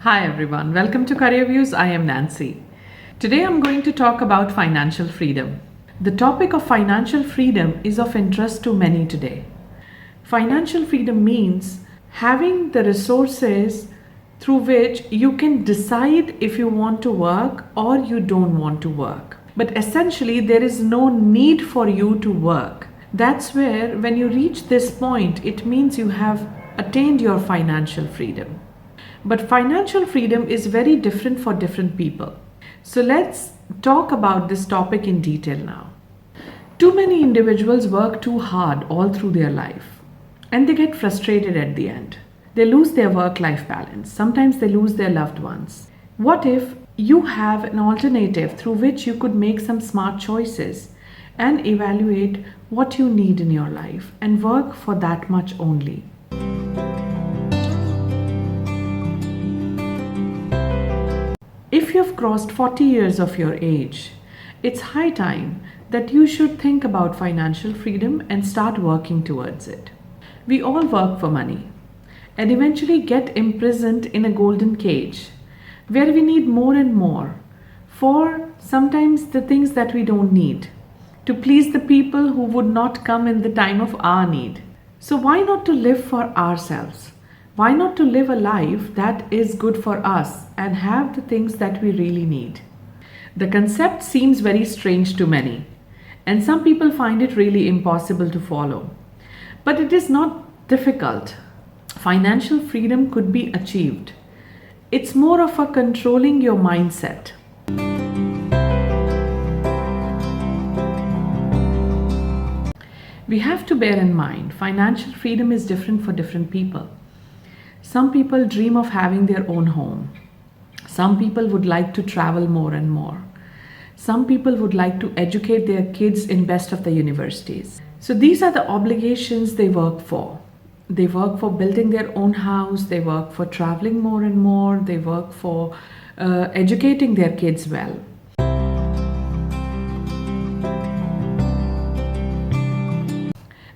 Hi everyone, welcome to Career Views. I am Nancy. Today I'm going to talk about financial freedom. The topic of financial freedom is of interest to many today. Financial freedom means having the resources through which you can decide if you want to work or you don't want to work. But essentially, there is no need for you to work. That's where, when you reach this point, it means you have attained your financial freedom. But financial freedom is very different for different people. So let's talk about this topic in detail now. Too many individuals work too hard all through their life and they get frustrated at the end. They lose their work-life balance. Sometimes they lose their loved ones. What if you have an alternative through which you could make some smart choices and evaluate what you need in your life and work for that much only? If you've crossed 40 years of your age, it's high time that you should think about financial freedom and start working towards it. We all work for money and eventually get imprisoned in a golden cage where we need more and more for sometimes the things that we don't need, to please the people who would not come in the time of our need. So why not to live for ourselves? Why not to live a life that is good for us and have the things that we really need? The concept seems very strange to many, and some people find it really impossible to follow. But it is not difficult. Financial freedom could be achieved. It's more of a controlling your mindset. We have to bear in mind, financial freedom is different for different people. Some people dream of having their own home. Some people would like to travel more and more. Some people would like to educate their kids in best of the universities. So these are the obligations they work for. They work for building their own house. They work for traveling more and more. They work for educating their kids well.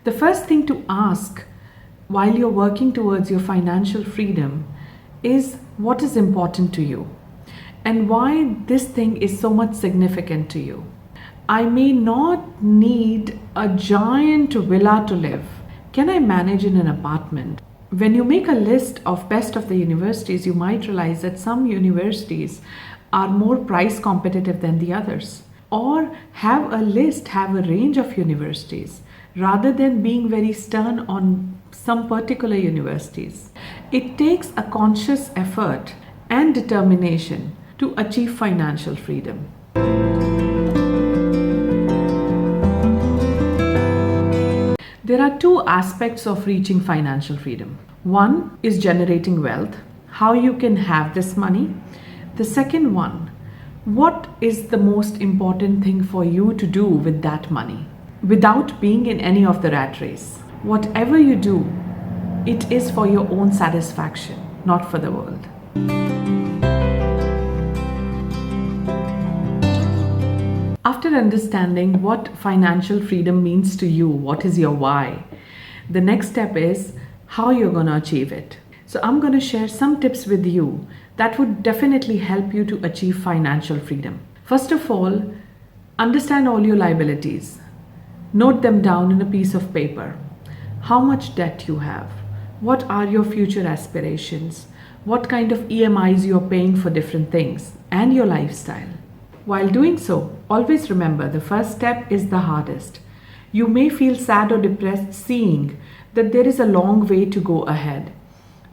The first thing to ask while you're working towards your financial freedom is what is important to you and why this thing is so much significant to you. I may not need a giant villa to live. Can I manage in an apartment? When you make a list of best of the universities, you might realize that some universities are more price competitive than the others. Or have a range of universities rather than being very stern on some particular universities. It takes a conscious effort and determination to achieve financial freedom. There are two aspects of reaching financial freedom. One is generating wealth, how you can have this money. The second one, what is the most important thing for you to do with that money without being in any of the rat race. Whatever you do, it is for your own satisfaction, not for the world. After understanding what financial freedom means to you, what is your why, the next step is how you're going to achieve it. So I'm going to share some tips with you that would definitely help you to achieve financial freedom. First of all, understand all your liabilities. Note them down in a piece of paper. How much debt you have? What are your future aspirations? What kind of EMIs you're paying for different things and your lifestyle. While doing so, always remember the first step is the hardest. You may feel sad or depressed seeing that there is a long way to go ahead.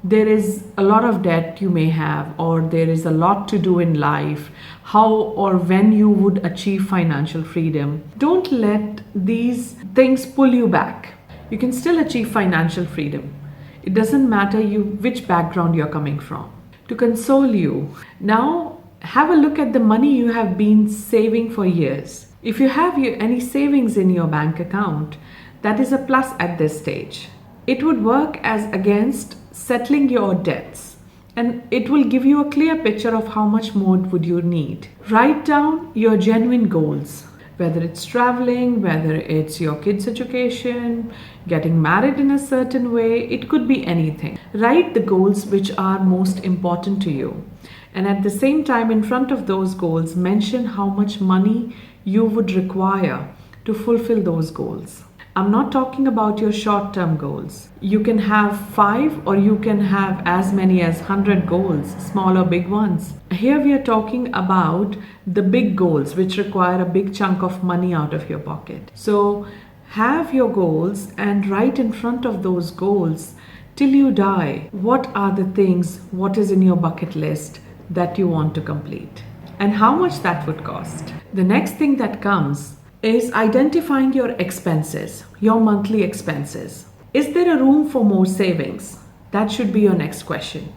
There is a lot of debt you may have, or there is a lot to do in life, how or when you would achieve financial freedom. Don't let these things pull you back. You can still achieve financial freedom. It doesn't matter which background you're coming from. To console you, now have a look at the money you have been saving for years. If you have any savings in your bank account, that is a plus at this stage. It would work as against settling your debts, and it will give you a clear picture of how much more would you need. Write down your genuine goals. Whether it's traveling, whether it's your kids' education, getting married in a certain way, it could be anything. Write the goals which are most important to you. And at the same time, in front of those goals, mention how much money you would require to fulfill those goals. I'm not talking about your short term goals. You can have 5 or you can have as many as 100 goals, small or big ones. Here we are talking about the big goals which require a big chunk of money out of your pocket. So have your goals and write in front of those goals till you die. What are the things, what is in your bucket list that you want to complete and how much that would cost? The next thing that comes is identifying your expenses, your monthly expenses. Is there a room for more savings? That should be your next question.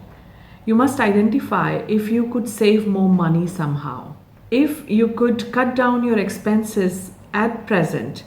You must identify if you could save more money somehow. If you could cut down your expenses at present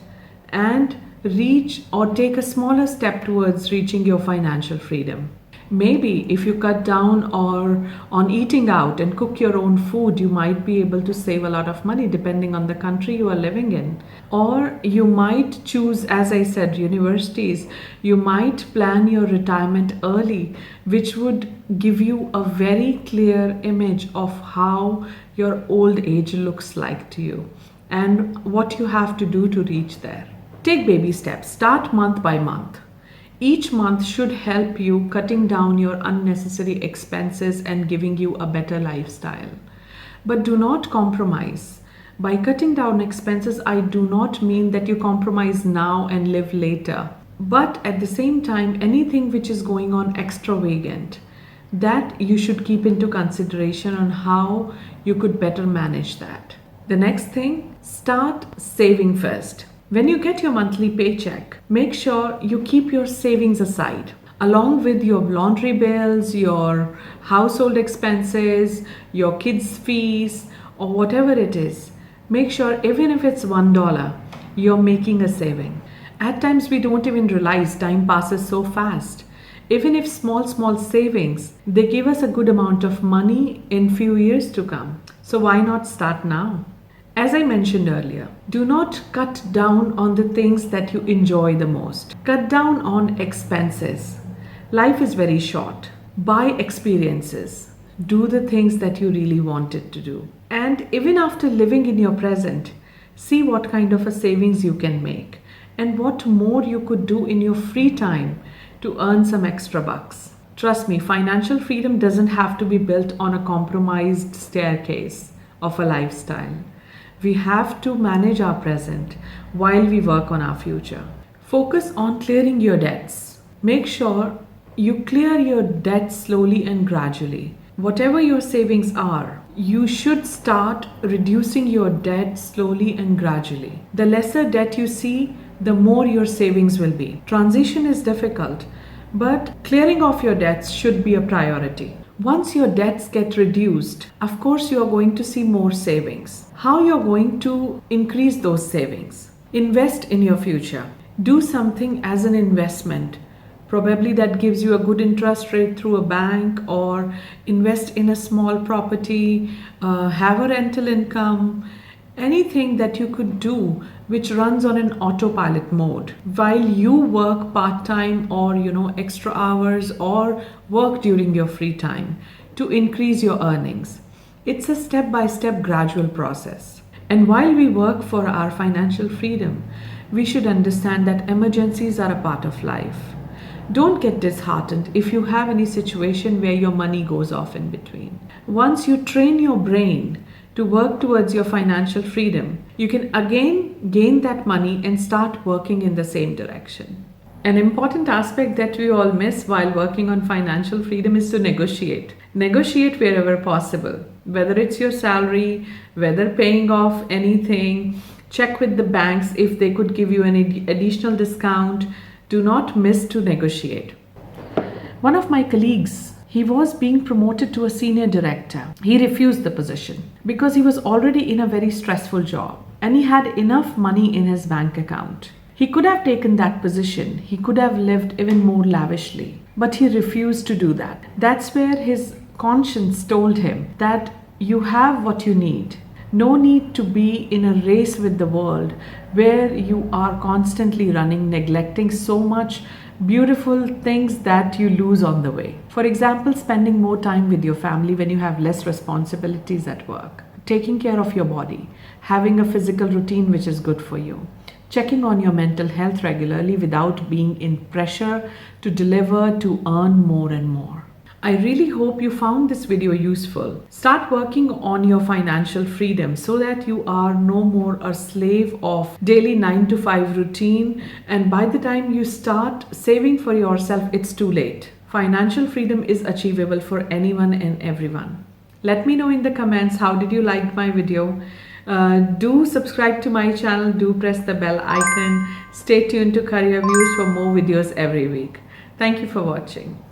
and reach or take a smaller step towards reaching your financial freedom. Maybe if you cut down or on eating out and cook your own food, you might be able to save a lot of money depending on the country you are living in. Or you might choose, as I said, universities. You might plan your retirement early, which would give you a very clear image of how your old age looks like to you and what you have to do to reach there. Take baby steps. Start month by month. Each month should help you cutting down your unnecessary expenses and giving you a better lifestyle. But do not compromise. By cutting down expenses, I do not mean that you compromise now and live later. But at the same time, anything which is going on extravagant, that you should keep into consideration on how you could better manage that. The next thing, start saving first. When you get your monthly paycheck, make sure you keep your savings aside, along with your laundry bills, your household expenses, your kids' fees, or whatever it is. Make sure even if it's $1, you're making a saving. At times we don't even realize time passes so fast. Even if small savings, they give us a good amount of money in few years to come. So why not start now? As I mentioned earlier, do not cut down on the things that you enjoy the most. Cut down on expenses. Life is very short. Buy experiences. Do the things that you really wanted to do. And even after living in your present, see what kind of a savings you can make and what more you could do in your free time to earn some extra bucks. Trust me, financial freedom doesn't have to be built on a compromised staircase of a lifestyle. We have to manage our present while we work on our future. Focus on clearing your debts. Make sure you clear your debts slowly and gradually. Whatever your savings are, you should start reducing your debt slowly and gradually. The lesser debt you see, the more your savings will be. Transition is difficult, but clearing off your debts should be a priority. Once your debts get reduced, of course you are going to see more savings. How you're going to increase those savings? Invest in your future. Do something as an investment. Probably that gives you a good interest rate through a bank, or invest in a small property, have a rental income, anything that you could do which runs on an autopilot mode while you work part-time or extra hours or work during your free time to increase your earnings. It's a step-by-step gradual process. And while we work for our financial freedom, we should understand that emergencies are a part of life. Don't get disheartened if you have any situation where your money goes off in between. Once you train your brain to work towards your financial freedom, you can again gain that money and start working in the same direction. An important aspect that we all miss while working on financial freedom is to negotiate. Negotiate wherever possible, whether it's your salary, whether paying off anything. Check with the banks if they could give you any additional discount. Do not miss to negotiate. One of my colleagues, he was being promoted to a senior director. He refused the position because he was already in a very stressful job and he had enough money in his bank account. He could have taken that position. He could have lived even more lavishly, but he refused to do that. That's where his conscience told him that you have what you need. No need to be in a race with the world where you are constantly running, neglecting so much beautiful things that you lose on the way. For example, spending more time with your family when you have less responsibilities at work, taking care of your body, having a physical routine which is good for you, checking on your mental health regularly without being in pressure to deliver, to earn more and more. I really hope you found this video useful. Start working on your financial freedom so that you are no more a slave of daily 9 to 5 routine, and by the time you start saving for yourself, it's too late. Financial freedom is achievable for anyone and everyone. Let me know in the comments, how did you like my video? Do subscribe to my channel, do press the bell icon. Stay tuned to Career Views for more videos every week. Thank you for watching.